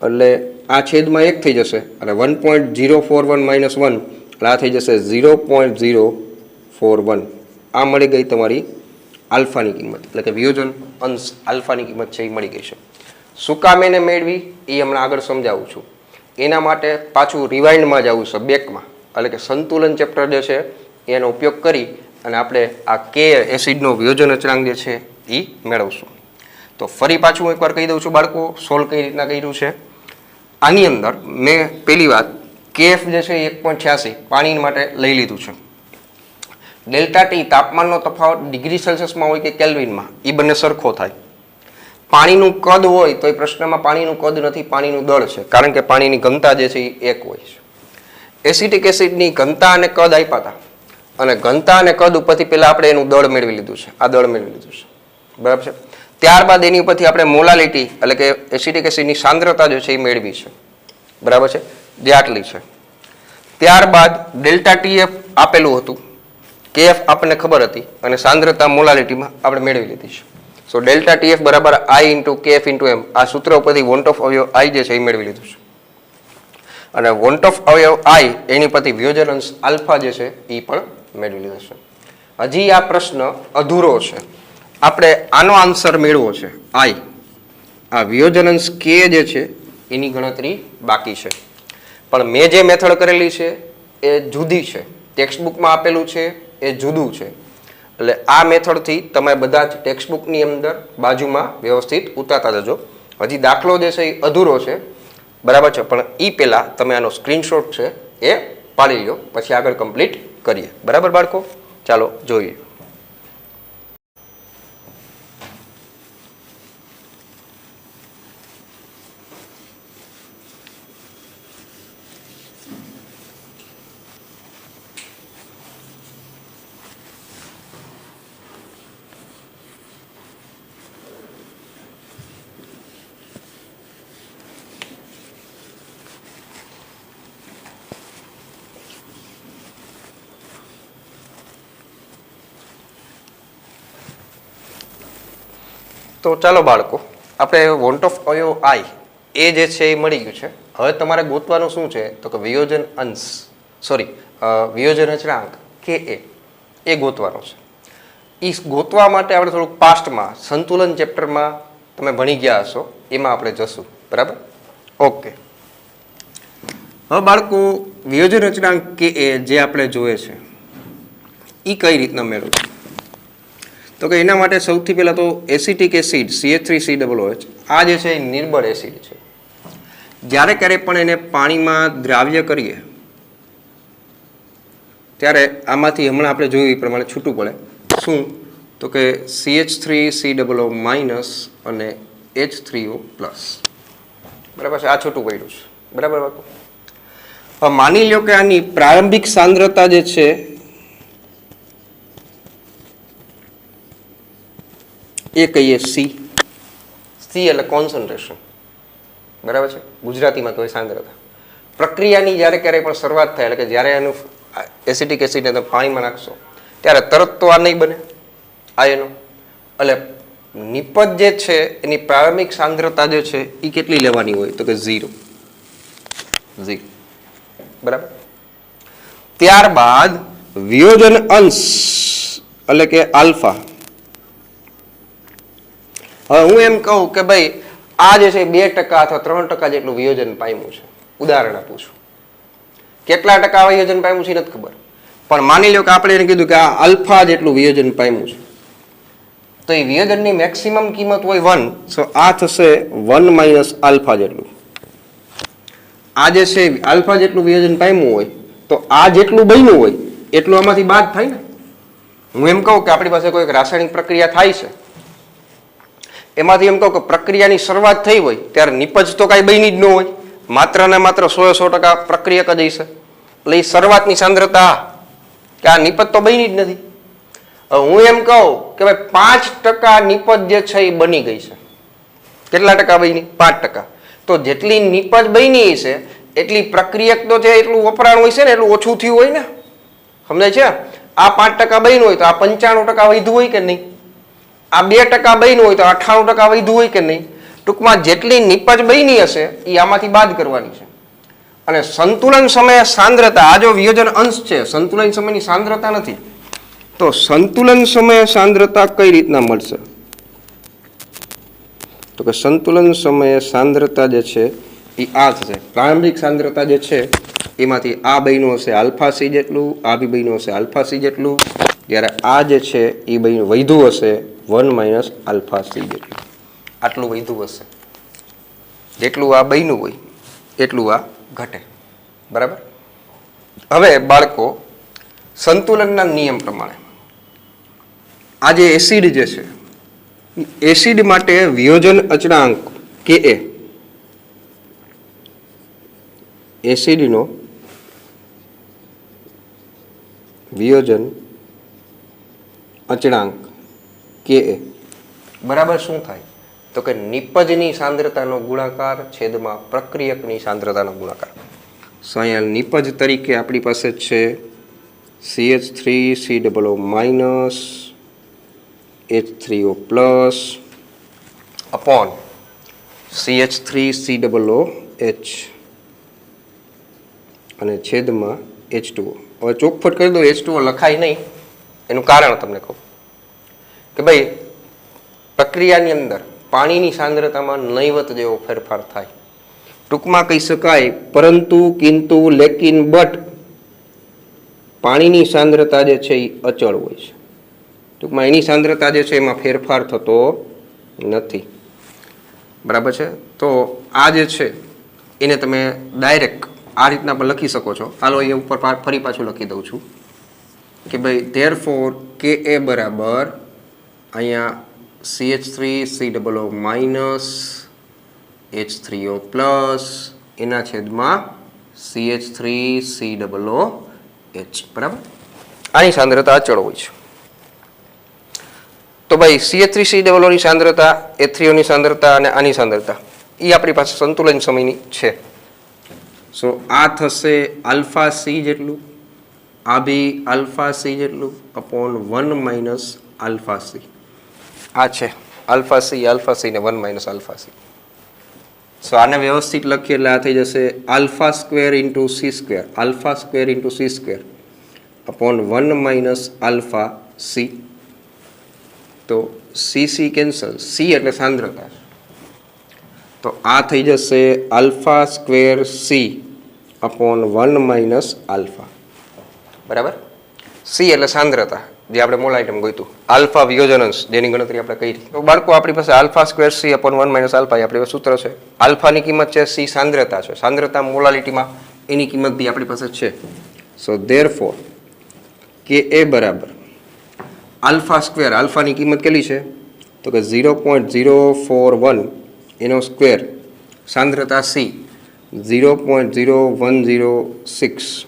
એટલે આ છેદમાં 1 થઈ જશે અને 1.041 માઇનસ 1 એટલે આ થઈ જશે 0.041. આ મળી ગઈ તમારી આલ્ફાની કિંમત, એટલે કે વિયોજન અંશ આલ્ફાની કિંમત છે એ મળી ગઈ છે. શું કામ એને મેળવી એ હમણાં આગળ સમજાવું છું. એના માટે પાછું રિવાઇન્ડમાં જવું છે, બેકમાં, એટલે કે સંતુલન ચેપ્ટર જે છે એનો ઉપયોગ કરી અને આપણે આ કે એસિડનો વિયોજન અચળાંક જે છે એ મેળવશું. તો ફરી પાછું હું એકવાર કહી દઉં છું બાળકો, સોલ્વ કઈ રીતના કર્યું છે. આની અંદર મેં પહેલી વાત કેએફ જે છે 1.86 પાણી માટે લઈ લીધું છે. ડેલ્ટા ટી તાપમાનનો તફાવત ડિગ્રી સેલ્સિયસમાં હોય કે કેલ્વિનમાં, એ બંને સરખો થાય. પાણીનું કદ હોય તો એ પ્રશ્નમાં પાણીનું કદ નથી, પાણીનું દળ છે, કારણ કે પાણીની ઘનતા જે છે એ 1 હોય છે. એસિટિક એસિડની ઘનતા અને કદ આપ્યા હતા અને ઘનતા અને કદ ઉપરથી પહેલા આપણે એનું દળ મેળવી લીધું છે, આ દળ મેળવી લીધું છે, બરાબર છે. ત્યારબાદ એની ઉપરથી આપણે મોલાલિટી એટલે કે એસિટિક એસિડની સાંદ્રતા જે છે એ મેળવી છે, બરાબર છે, જે આટલી છે. ત્યારબાદ ડેલ્ટા ટીએફ આપેલું હતું, કેએફ આપણને ખબર હતી અને સાંદ્રતા મોલાલિટીમાં આપણે મેળવી લીધી છે. સો ડેલ્ટા ટીએફ બરાબર આઈ ઇન્ટુ કેએફ ઇન્ટુ એમ, આ સૂત્ર ઉપરથી વોન્ટ ઓફ અવયવ આઈ જે છે એ મેળવી લીધું છે. અને વોન્ટ ઓફ અવયવ આઈ એની પરથી વિયોજન અંશ આલ્ફા જે છે એ પણ મેળવી લીધો છે. હજી આ પ્રશ્ન અધૂરો છે, આપણે આનો આન્સર મેળવો છે. આઈ આ વિયોજન અંશ કે જે છે એની ગણતરી બાકી છે, પણ મેં જે મેથડ કરેલી છે એ જુદી છે, ટેક્સ્ટબુકમાં આપેલું છે એ જુદું છે. એટલે આ મેથડથી તમે બધા જ ટેક્સ્ટબુકની અંદર બાજુમાં વ્યવસ્થિત ઉતારતા જજો. હજી દાખલો જે છે એ અધૂરો છે, બરાબર છે, પણ એ પહેલાં તમે આનો સ્ક્રીનશોટ છે એ પાડી લો, પછી આગળ કમ્પ્લીટ કરીએ. બરાબર બાળકો, ચાલો જોઈએ. તો ચાલો બાળકો, આપણે વોન્ટ ઓફ અવયવ આઈ એ જે છે એ મળી ગયું છે. હવે તમારે ગોતવાનું શું છે તો કે વિયોજન અંશ વિયોજન અચળાંક કે એ ગોતવાનો છે. એ ગોતવા માટે આપણે થોડુંક પાસ્ટમાં સંતુલન ચેપ્ટરમાં તમે ભણી ગયા હશો, એમાં આપણે જશું, બરાબર. ઓકે, હવે બાળકો વિયોજન અચળાંક કે જે આપણે જોઈએ છે એ કઈ રીતના મેળવવું? તો કે એના માટે સૌથી પહેલાં તો એસિટિક એસિડ CH3COOH આ જે છે એ નિર્બળ એસિડ છે. જ્યારે ક્યારે પણ એને પાણીમાં દ્રાવ્ય કરીએ ત્યારે આમાંથી હમણાં આપણે જોયું એ પ્રમાણે છૂટું પડે. શું? તો કે CH3COO માઇનસ અને H3O પ્લસ, બરાબર છે, આ છૂટું પડ્યું છે, બરાબર. હવે માની લો કે આની પ્રારંભિક સાંદ્રતા જે છે એ કહીએ સી એટલે કોન્સન્ટ્રેશન, બરાબર છે, ગુજરાતીમાં કહેવાય સાંદ્રતા. પ્રક્રિયાની જ્યારે ક્યારેય પણ શરૂઆત થાય એટલે કે જ્યારે એનું એસિટિક એસિડને તમે પાણીમાં નાખશો ત્યારે તરત તો આ નહીં બને આયનો, એટલે નિપજ જે છે એની પ્રારંભિક સાંદ્રતા જે છે એ કેટલી લેવાની હોય તો કે 0, બરાબર. ત્યારબાદ વિયોજન અંશ એટલે કે આલ્ફા હવે હું એમ કહું કે ભાઈ આ જે છે 2% અથવા 3% જેટલું વિયોજન પામ્યું છે, ઉદાહરણ આપું છું. કેટલા ટકા વિયોજન પામ્યું છે નથી ખબર, પણ માની લો કે આપણે એને કીધું કે આ આલ્ફા જેટલું વિયોજન પામ્યું છે, તો એ વિયોજનની મેક્સિમમ કિંમત હોય 1, સો આ થશે 1 માઇનસ આલ્ફા જેટલું. આ જે છે આલ્ફા જેટલું વિયોજન પામ્યું હોય તો આ જેટલું બન્યું હોય એટલું આમાંથી બાદ થાય ને. હું એમ કહું કે આપણી પાસે કોઈ રાસાયણિક પ્રક્રિયા થાય છે, એમાંથી એમ કહું કે પ્રક્રિયાની શરૂઆત થઈ હોય ત્યારે નિપજ તો કાંઈ બની જ ન હોય, માત્ર ને માત્ર 100% પ્રક્રિયક જ હશે. એટલે એ શરૂઆતની સાંદ્રતા કે આ નિપજ તો બની જ નથી. હું એમ કહું કે ભાઈ 5% નિપજ જે છે એ બની ગઈ છે. કેટલા ટકા બની? 5%. તો જેટલી નિપજ બની છે એટલી પ્રક્રિયક તો છે એટલું વપરાણ હોય છે ને, એટલું ઓછું થયું હોય ને. સમજાય છે? આ 5% બન્યું હોય તો આ 95% વધ્યું હોય કે નહીં? આ 2% બન્યું હોય તો 98% વધ્યું હોય કે નહીં? ટૂંકમાં જેટલી નિપજ બની હશે એ આમાંથી બાદ કરવાની છે. અને સંતુલન સમયે સાંદ્રતા, આ જો વિયોજન અંશ છે, સંતુલન સમયની સાંદ્રતા નથી, તો સંતુલન સમયે સાંદ્રતા કઈ રીતના મળશે? તો કે સંતુલન સમયે સાંદ્રતા જે છે એ આ થશે. પ્રારંભિક સાંદ્રતા જે છે એમાંથી આ બન્યું હશે આલ્ફા સી જેટલું, આ બી બન્યું હશે આલ્ફા સી જેટલું, ત્યારે આ જે છે એ બન્યું વધ્યું હશે 1 માઇનસ આલ્ફા સી જેટલું. આટલું વધ્યું હશે. જેટલું આ બન્યું હોય એટલું આ ઘટે. બરાબર? હવે બાળકો, સંતુલનના નિયમ પ્રમાણે આ જે એસિડ જે છે, એસિડ માટે વિયોજન અચળાંક Ka, એસિડનો વિયોજન અચળાંક Ka બરાબર શું થાય? તો કે નિપજની સાંદ્રતાનો ગુણાકાર છેદમાં પ્રક્રિયકની સાંદ્રતાનો ગુણાકાર. સો અહીંયા નિપજ તરીકે આપણી પાસે છે CH3COO minus H3O plus upon CH3COOH અને છેદમાં H2O. હવે ચોખવટ કરી દો, H2O લખાય નહીં. એનું કારણ તમને કહું કે ભાઈ પ્રક્રિયાની અંદર પાણીની સાંદ્રતામાં નહીવત જેવો ફેરફાર થાય. ટૂંકમાં કહી શકાય પરંતુ, કિંતુ, લેકિન, બટ પાણીની સાંદ્રતા જે છે એ અચળ હોય છે. ટૂંકમાં એની સાંદ્રતા જે છે એમાં ફેરફાર થતો નથી. બરાબર છે? તો આ જે છે એને તમે ડાયરેક્ટ આ રીતના પણ લખી શકો છો. હાલો એ ઉપર ફરી પાછું લખી દઉં છું કે ભાઈ ધેરફોર Ka બરાબર અહીંયા CH3COO માઇનસ H3O પ્લસ એના છેદમાં CH3COOH. બરાબર? આની સાંદ્રતા અચળ હોય છે. તો ભાઈ CH3COO ની સાંદ્રતા, H3O ની સાંદ્રતા અને આની સાંદ્રતા એ આપણી પાસે સંતુલન સમયની છે. સો આ થશે આલ્ફા સી જેટલું, આ બી આલ્ફા સી જેટલું અપોન 1 માઇનસ આલ્ફા સી. આ છે આલ્ફા સી ને 1 માઇનસ આલ્ફા સી. સો આને વ્યવસ્થિત લખીએ એટલે આ થઈ જશે alpha square into C square, alpha square into C square upon 1 minus alpha C. તો સી કેન્સલ, સી એટલે સાંદ્રતા, તો આ થઈ જશે alpha square C upon 1 minus alpha. બરાબર? સી એટલે સાંદ્રતા, જે આપણે મોલ આઇટમ ગોઈતું. આલ્ફા વિયોજન અંશ જેની ગણતરી આપણે કરી. તો બાળકો આપણી પાસે alpha square C upon 1 minus alpha એ આપણી પાસે સૂત્ર છે. આલ્ફાની કિંમત છે, સી સાંદ્રતા છે, સાંદ્રતા મોલાલિટીમાં એની કિંમત બી આપણી પાસે છે. સો ધેરફોર Ka બરાબર આલ્ફા સ્ક્વેર, આલ્ફાની કિંમત કેટલી છે? તો કે 0.041 એનો સ્ક્વેર, સાંદ્રતા સી 0.0106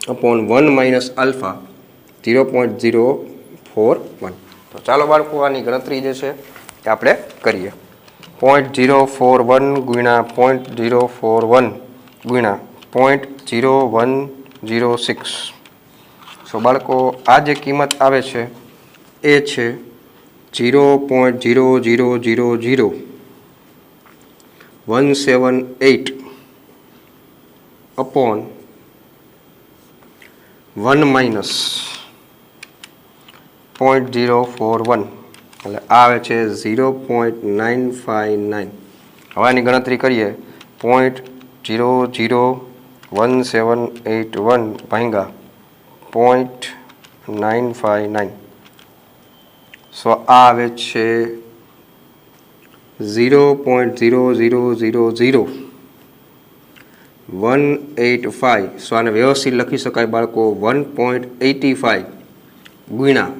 અપોન 1 માઇનસ આલ્ફા 0.041. તો ચાલો બાળકો આની ગણતરી જે છે એ આપણે કરીએ. 0.041 ગુણ્યા 0.041 ગુણ્યા 0.0106. સો બાળકો આ જે કિંમત આવે છે એ છે 0.0000178 અપોન 1 માઇનસ 0.041 એટલે આ આવે છે 0.959. હવે આની ગણતરી કરીએ 0.001781 ભાગ્યા 0.959. સો આ આવે છે 0.0000185. સો આને વ્યવસ્થિત લખી શકાય બાળકો 1.85 ગુણ્યા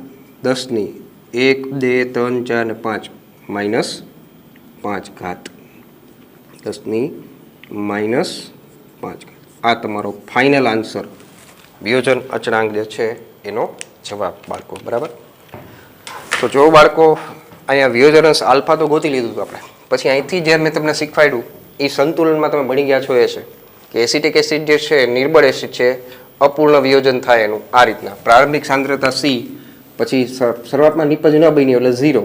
10 1 2 3 4 ને 5 માઇનસ 5 ઘાત 10 માઇનસ 5 ઘાત. આ તમારો ફાઇનલ આન્સર વિયોજન અચળાંક જે છે એનો જવાબ બાળકો. બરાબર. તો જો બાળકો અહીંયા વિયોજન આલ્ફા તો ગોતી લીધું હતું આપણે. પછી અહીંથી જે મેં તમને શીખવાડ્યું એ સંતુલનમાં તમે ભણી ગયા છો એ છે કે એસિટિક એસિડ જે છે નિર્બળ એસિડ છે અપૂર્ણ વિયોજન થાય એનું આ રીતના પ્રારંભિક સાંદ્રતા સી પછી શરૂઆતમાં નિપજ ન બની એટલે 0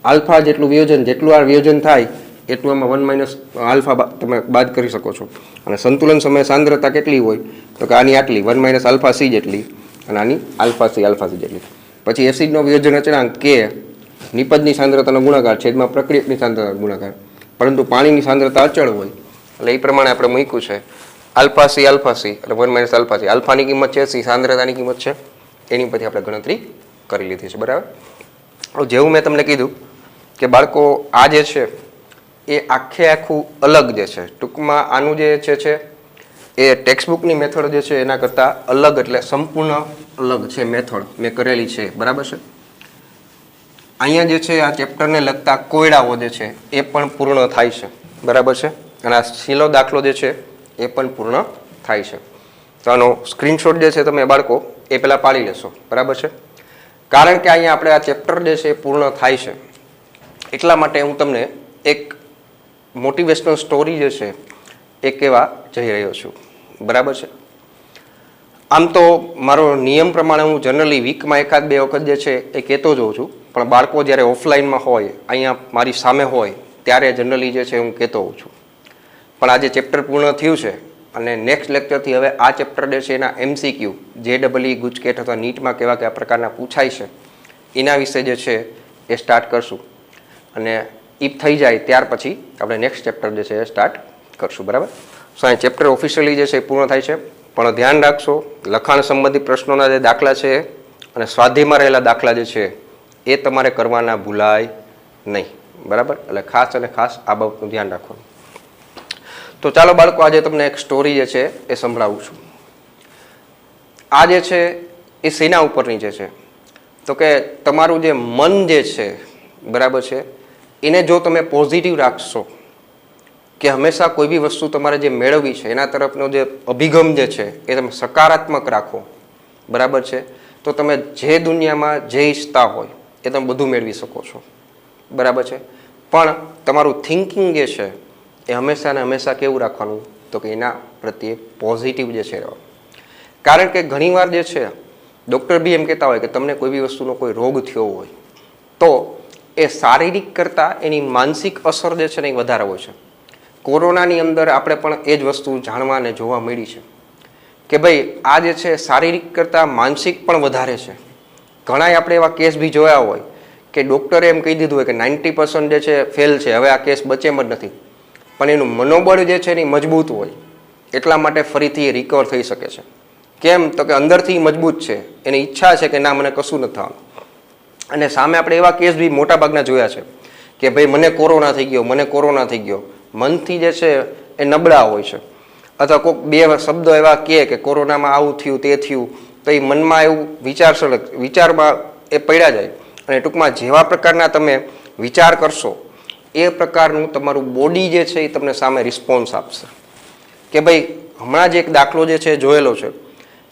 આલ્ફા જેટલું વિયોજન જેટલું આ વિયોજન થાય એટલું આમાં 1 માઇનસ આલ્ફા તમે બાદ કરી શકો છો. અને સંતુલન સમયે સાંદ્રતા કેટલી હોય તો કે આની આટલી 1 માઇનસ આલ્ફા સી જેટલી અને આની આલ્ફા સી જેટલી. પછી એસિડનો વિયોજન અચળાંક કે નિપજની સાંદ્રતાનો ગુણાકાર છેદમાં પ્રક્રિયકની સાંદ્રતાનો ગુણાકાર, પરંતુ પાણીની સાંદ્રતા અચળ હોય એટલે એ પ્રમાણે આપણે મૂક્યું છે આલ્ફા સી અને 1 માઇનસ આલ્ફા સી. આલ્ફાની કિંમત છે સી સાંદ્રતાની કિંમત છે એની પછી આપણે ગણતરી કરી લીધી છે. બરાબર. જેવું મેં તમને કીધું કે બાળકો આ જે છે એ આખું અલગ જે છે ટૂંકમાં આનું જે છે એ ટેક્સ્ટબુકની મેથડ જે છે એના કરતાં અલગ એટલે સંપૂર્ણ અલગ છે મેથડ મેં કરેલી છે. બરાબર છે. અહીંયા જે છે આ ચેપ્ટરને લગતા કોયડાઓ જે છે એ પણ પૂર્ણ થાય છે. બરાબર છે. અને આ છેલ્લો દાખલો જે છે એ પણ પૂર્ણ થાય છે. તો આનો સ્ક્રીનશોટ જે છે તમે બાળકો એ પહેલાં પાડી લેશો. બરાબર છે. કારણ કે અહીંયા આપણે આ ચેપ્ટર જે છે એ પૂર્ણ થાય છે એટલા માટે હું તમને એક મોટિવેશનલ સ્ટોરી જે છે એ કહેવા જઈ રહ્યો છું. બરાબર છે. આમ તો મારો નિયમ પ્રમાણે હું જનરલી વીકમાં 1-2 વખત જે છે એ કહેતો જ હોઉં છું, પણ બાળકો જ્યારે ઓફલાઈનમાં હોય અહીંયા મારી સામે હોય ત્યારે જનરલી જે છે હું કહેતો હોઉં છું. પણ આજે ચેપ્ટર પૂર્ણ થયું છે અને નેક્સ્ટ લેક્ચરથી હવે આ ચેપ્ટર જે છે એના MCQ JEE ગુજકેટ અથવા નીટમાં કેવા પ્રકારના પૂછાય છે એના વિશે જે છે એ સ્ટાર્ટ કરશું. અને એ થઈ જાય ત્યાર પછી આપણે નેક્સ્ટ ચેપ્ટર જે છે એ સ્ટાર્ટ કરશું. બરાબર. સો અહીં ચેપ્ટર ઓફિશિયલી જે છે એ પૂર્ણ થાય છે, પણ ધ્યાન રાખશો લખાણ સંબંધિત પ્રશ્નોના જે દાખલા છે અને સ્વાધ્યાયમાં રહેલા દાખલા જે છે એ તમારે કરવાના ભૂલાય નહીં. બરાબર. એટલે ખાસ અને ખાસ આ બાબતનું ધ્યાન રાખવાનું. તો ચાલો બાળકો આજે તમને એક સ્ટોરી જે છે એ સંભળાવું છું. આ જે છે એ શેના ઉપરની જે છે તો કે તમારું જે મન જે છે બરાબર છે એને જો તમે પોઝિટિવ રાખશો કે હંમેશા કોઈ બી વસ્તુ તમારે જે મેળવવી છે એના તરફનો જે અભિગમ જે છે એ તમે સકારાત્મક રાખો. બરાબર છે. તો તમે જે દુનિયામાં જે ઈચ્છતા હોય એ તમે બધું મેળવી શકો છો. બરાબર છે. પણ તમારું થિંકિંગ જે છે એ હંમેશા ને હંમેશા કેવું રાખવાનું તો કે એના પ્રત્યે પોઝિટિવ જે છે રહેવાનું. કારણ કે ઘણીવાર જે છે ડૉક્ટર બી એમ કહેતા હોય કે તમને કોઈ બી વસ્તુનો કોઈ રોગ થયો હોય તો એ શારીરિક કરતાં એની માનસિક અસર જે છે ને એ વધારે હોય છે. કોરોનાની અંદર આપણે પણ એ જ વસ્તુ જાણવા અને જોવા મળી છે કે ભાઈ આ જે છે શારીરિક કરતાં માનસિક પણ વધારે છે. ઘણાય આપણે એવા કેસ બી જોયા હોય કે ડૉક્ટરે એમ કહી દીધું હોય કે 90% જે છે ફેલ છે, હવે આ કેસ બચે એમ જ નથી, પણ એનું મનોબળ જે છે એ મજબૂત હોય એટલા માટે ફરીથી એ રિકવર થઈ શકે છે. કેમ તો કે અંદરથી મજબૂત છે, એની ઈચ્છા છે કે ના મને કશું નથી થવાનું. અને સામે આપણે એવા કેસ બી મોટાભાગના જોયા છે કે ભાઈ મને કોરોના થઈ ગયો, મનથી જે છે એ નબળા હોય છે. અથવા કોઈક 2 શબ્દો એવા કહે કે કોરોનામાં આવું થયું તે થયું તો એ મનમાં એવું વિચારમાં એ પડ્યા જાય. અને ટૂંકમાં જેવા પ્રકારના તમે વિચાર કરશો એ પ્રકારનું તમારું બોડી જે છે એ તમને સામે રિસ્પોન્સ આપશે. કે ભાઈ હમણાં જ એક દાખલો જે છે જોયેલો છે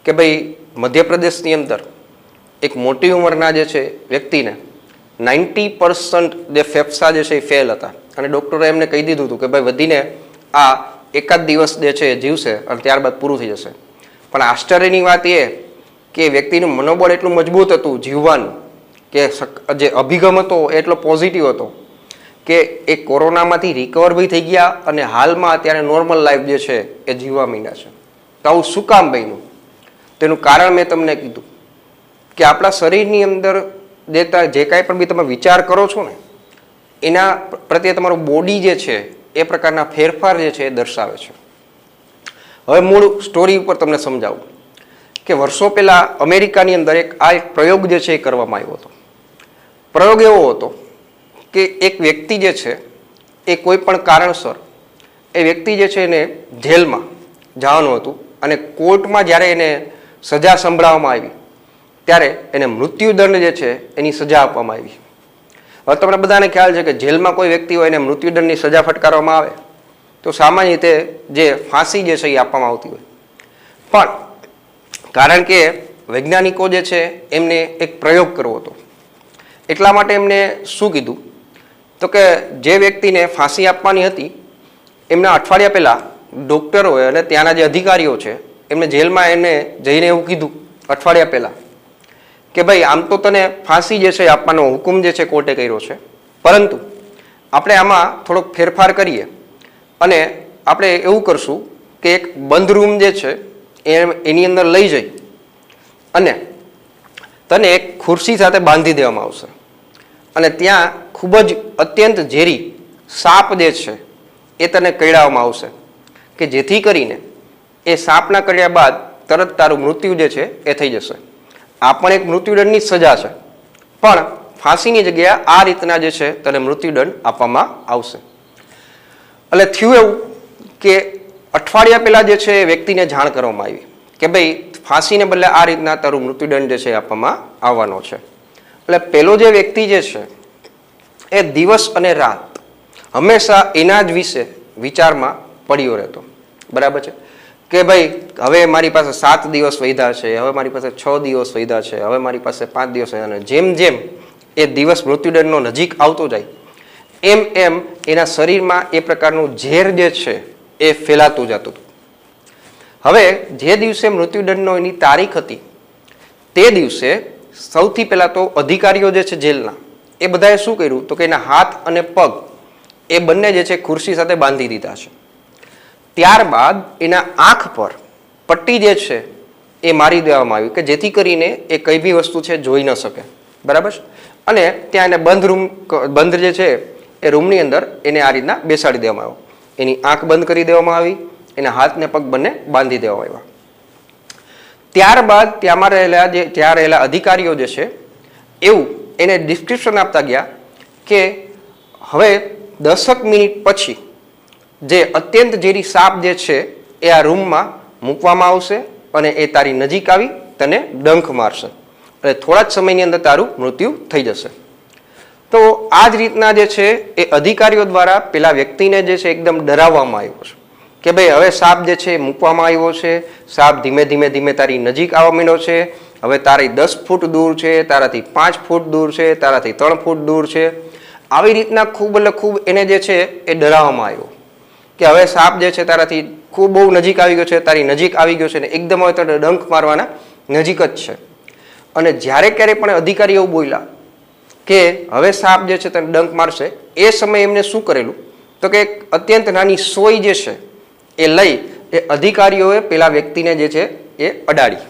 કે ભાઈ મધ્યપ્રદેશની અંદર એક મોટી ઉંમરના જે છે વ્યક્તિને 90% જે ફેફસા જે છે એ ફેલ હતા અને ડૉક્ટરે એમને કહી દીધું હતું કે ભાઈ વધીને આ 1 દિવસ જે છે જીવશે અને ત્યારબાદ પૂરું થઈ જશે. પણ આશ્ચર્યની વાત એ કે વ્યક્તિનું મનોબળ એટલું મજબૂત હતું જીવવાનું કે જે અભિગમ હતો એટલો પોઝિટિવ હતો કે એ કોરોનામાંથી રિકવર બી થઈ ગયા અને હાલમાં અત્યારે નોર્મલ લાઈફ જે છે એ જીવવા માંડ્યા છે. તો આવું શું કામ બન્યું તેનું કારણ મેં તમને કીધું કે આપણા શરીરની અંદર દેતા જે કાંઈ પણ બી તમે વિચાર કરો છો ને એના પ્રત્યે તમારું બોડી જે છે એ પ્રકારના ફેરફાર જે છે એ દર્શાવે છે. હવે મૂળ સ્ટોરી ઉપર તમને સમજાવું કે વર્ષો પહેલાં અમેરિકાની અંદર એક પ્રયોગ જે છે એ કરવામાં આવ્યો હતો. પ્રયોગ એવો હતો કે એક વ્યક્તિ જે છે એ કોઈ પણ કારણસર એ વ્યક્તિ જે છે એને જેલમાં જવાનું હતું અને કોર્ટમાં જ્યારે એને સજા સંભળાવવામાં આવી ત્યારે એને મૃત્યુદંડ જે છે એની સજા આપવામાં આવી. હવે તમને બધાને ખ્યાલ છે કે જેલમાં કોઈ વ્યક્તિ હોય એને મૃત્યુદંડની સજા ફટકારવામાં આવે તો સામાન્ય રીતે જે ફાંસી જે છે એ આપવામાં આવતી હોય. પણ કારણ કે વૈજ્ઞાનિકો જે છે એમને એક પ્રયોગ કરવો હતો એટલા માટે એમને શું કીધું તો કે જે વ્યક્તિને ફાંસી આપવાની હતી એમના અઠવાડિયા પહેલાં ડૉક્ટરોએ અને ત્યાંના જે અધિકારીઓ છે એમને જેલમાં એમને જઈને એવું કીધું અઠવાડિયા પહેલાં કે ભાઈ આમ તો તને ફાંસી જે છે આપવાનો હુકમ જે છે કોર્ટે કર્યો છે, પરંતુ આપણે આમાં થોડોક ફેરફાર કરીએ અને આપણે એવું કરશું કે એક બંધ રૂમ જે છે એની અંદર લઈ જઈ અને તને એક ખુરશી સાથે બાંધી દેવામાં આવશે અને ત્યાં ખૂબ જ અત્યંત ઝેરી સાપ જે છે એ તને કરડવામાં આવશે કે જેથી કરીને એ સાપના કરડ્યા બાદ તરત તારું મૃત્યુ જે છે એ થઈ જશે. આ પણ એક મૃત્યુદંડની જ સજા છે, પણ ફાંસીની જગ્યાએ આ રીતના જે છે તને મૃત્યુદંડ આપવામાં આવશે. એટલે થયું એવું કે અઠવાડિયા પહેલાં જે છે એ વ્યક્તિને જાણ કરવામાં આવી કે ભાઈ ફાંસીને બદલે આ રીતના તારું મૃત્યુદંડ જે છે આપવામાં આવવાનો છે. એટલે પેલો જે વ્યક્તિ જે છે એ દિવસ અને રાત હંમેશા એના જ વિશે વિચારમાં પડ્યો રહેતો. બરાબર છે કે ભાઈ હવે મારી પાસે 7 દિવસ વધ્યા છે, હવે મારી પાસે 6 દિવસ વધ્યા છે, હવે મારી પાસે 5 દિવસ વધ્યા. અને જેમ જેમ એ દિવસ મૃત્યુદંડનો નજીક આવતો જાય એમ એમ એના શરીરમાં એ પ્રકારનું ઝેર જે છે એ ફેલાતું જતું હતું. હવે જે દિવસે મૃત્યુદંડનો એની તારીખ હતી તે દિવસે સૌથી પહેલાં તો અધિકારીઓ જે છે જેલના એ બધાએ શું કર્યું તો કે એના હાથ અને પગ એ બંને જે છે ખુરશી સાથે બાંધી દીધા છે. ત્યારબાદ એના આંખ પર પટ્ટી જે છે એ મારી દેવામાં આવી કે જેથી કરીને એ કઈ બી વસ્તુ છે જોઈ ન શકે. બરાબર છે. અને ત્યાં એને બંધ જે છે એ રૂમની અંદર એને આ રીતના બેસાડી દેવામાં આવ્યો. એની આંખ બંધ કરી દેવામાં આવી, એના હાથ ને પગ બંને બાંધી દેવામાં આવ્યા. ત્યારબાદ ત્યાં રહેલા અધિકારીઓ જે છે એવું એને ડિસ્ક્રિપ્શન આપતા ગયા કે હવે 10 મિનિટ પછી જે અત્યંત ઝેરી સાપ જે છે એ આ રૂમમાં મૂકવામાં આવશે અને એ તારી નજીક આવી તને ડંખ મારશે અને થોડા જ સમયની અંદર તારું મૃત્યુ થઈ જશે. તો આ જ રીતના જે છે એ અધિકારીઓ દ્વારા પેલા વ્યક્તિને જે છે એકદમ ડરાવવામાં આવ્યો છે કે ભાઈ હવે સાપ જે છે મૂકવામાં આવ્યો છે, સાપ ધીમે ધીમે તારી નજીક આવવા માંડ્યો છે, હવે તારી 10 ફૂટ દૂર છે, તારાથી 5 ફૂટ દૂર છે, તારાથી 3 ફૂટ દૂર છે. આવી રીતના ખૂબ એટલે ખૂબ એને જે છે એ ડરાવવામાં આવ્યો કે હવે સાપ જે છે તારાથી ખૂબ બહુ નજીક આવી ગયો છે, તારી નજીક આવી ગયો છે ને એકદમ હવે તને ડંખ મારવાના નજીક જ છે. અને જ્યારે ક્યારે પણ અધિકારી એવું બોલ્યા કે હવે સાપ જે છે તને ડંખ મારશે, એ સમયે એમને શું કરેલું તો કે અત્યંત નાની સોય જે છે એ લઈ એ અધિકારીઓએ પેલા વ્યક્તિને જે છે એ અડાડી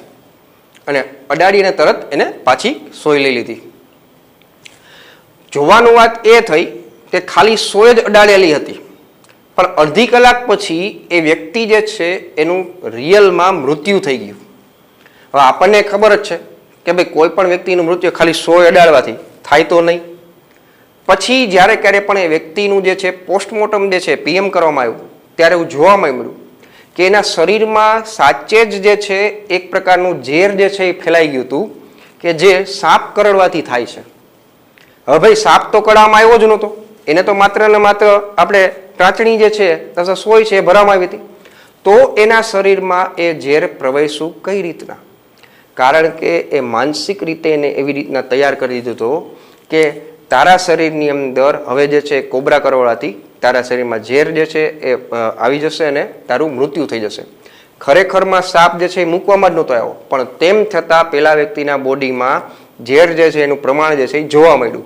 અને અડાડીને તરત એને પાછી સોય લઈ લીધી. જોવાનું વાત એ થઈ કે ખાલી સોય જ અડાડેલી હતી, પણ અડધી કલાક પછી એ વ્યક્તિ જે છે એનું રિયલમાં મૃત્યુ થઈ ગયું. હવે આપણને ખબર જ છે કે ભાઈ કોઈ પણ વ્યક્તિનું મૃત્યુ ખાલી સોય અડાડવાથી થાય તો નહીં. પછી જ્યારે ક્યારે પણ એ વ્યક્તિનું જે છે પોસ્ટમોર્ટમ જે છે પીએમ કરવામાં આવ્યું ત્યારે એવું જોવા મળ્યું કે એના શરીરમાં સાચે જ જે છે એક પ્રકારનું ઝેર જે છે એ ફેલાઈ ગયું હતું કે જે સાપ કરડવાથી થાય છે. હવે ભાઈ સાપ તો કરડવામાં આવ્યો જ નહોતો, એને તો માત્ર ને માત્ર આપણે ટાંચણી જે છે તથા સોય છે એ ભરવામાં આવી હતી. તો એના શરીરમાં એ ઝેર પ્રવેશવું કઈ રીતના? કારણ કે એ માનસિક રીતે એને એવી રીતના તૈયાર કરી દીધું હતું કે તારા શરીરની અંદર હવે જે છે કોબરા કરડવાથી તારા શરીરમાં ઝેર જે છે એ આવી જશે અને તારું મૃત્યુ થઈ જશે. ખરેખરમાં સાપ જે છે એ મૂકવામાં જ નહોતો આવ્યો, પણ તેમ છતાં પેલા વ્યક્તિના બોડીમાં ઝેર જે છે એનું પ્રમાણ જે છે એ જોવા મળ્યું.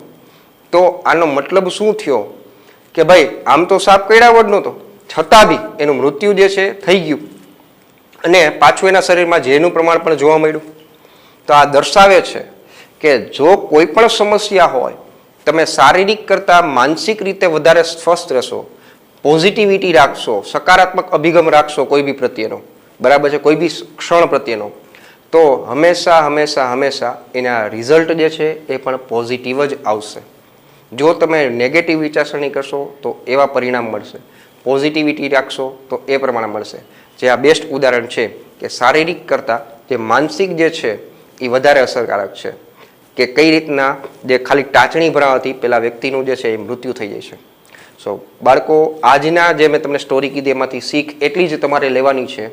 તો આનો મતલબ શું થયો કે ભાઈ આમ તો સાપ કરડ્યો જ નહોતો, છતાં બી એનું મૃત્યુ જે છે થઈ ગયું અને પાછું એના શરીરમાં ઝેરનું પ્રમાણ પણ જોવા મળ્યું. તો આ દર્શાવે છે કે જો કોઈ પણ સમસ્યા હોય, તમે શારીરિક કરતાં માનસિક રીતે વધારે સ્વસ્થ રહેશો, પોઝિટિવિટી રાખશો, સકારાત્મક અભિગમ રાખશો કોઈ બી પ્રત્યેનો, બરાબર છે, કોઈ બી ક્ષણ પ્રત્યેનો, તો હંમેશા હંમેશા હંમેશા એના રિઝલ્ટ જે છે એ પણ પોઝિટિવ જ આવશે. જો તમે નેગેટિવ વિચારસરણી કરશો તો એવા પરિણામ મળશે, પોઝિટિવિટી રાખશો તો એ પ્રમાણે મળશે. જે આ બેસ્ટ ઉદાહરણ છે કે શારીરિક કરતાં જે માનસિક જે છે એ વધારે અસરકારક છે. કે કઈ રીતના જે ખાલી ટાંચણી ભરાવાથી પેલા વ્યક્તિનું જે છે એ મૃત્યુ થઈ જાય છે. સો બાળકો, આજના જે મેં તમને સ્ટોરી કીધી એમાંથી શીખ એટલી જ તમારે લેવાની છે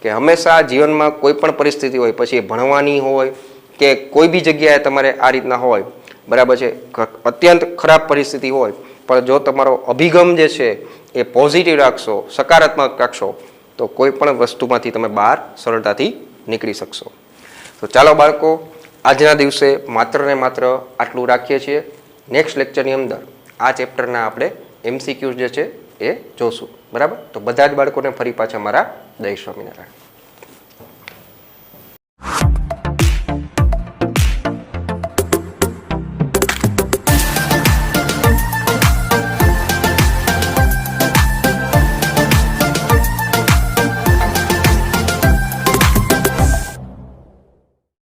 કે હંમેશા જીવનમાં કોઈ પણ પરિસ્થિતિ હોય, પછી ભણવાની હોય કે કોઈ બી જગ્યાએ તમારે આ રીતના હોય, બરાબર છે, અત્યંત ખરાબ પરિસ્થિતિ હોય, પણ જો તમારો અભિગમ જે છે એ પોઝિટિવ રાખશો, સકારાત્મક રાખશો, તો કોઈ પણ વસ્તુમાંથી તમે બહાર સરળતાથી નીકળી શકશો. તો ચાલો બાળકો, આજના દિવસે માત્ર ને માત્ર આટલું રાખીએ છીએ. નેક્સ્ટ લેક્ચરની અંદર આ ચેપ્ટરના આપણે MCQs જે છે એ જોશું, બરાબર. તો બધા જ બાળકોને ફરી પાછા મારા જય સ્વામિનારાયણ.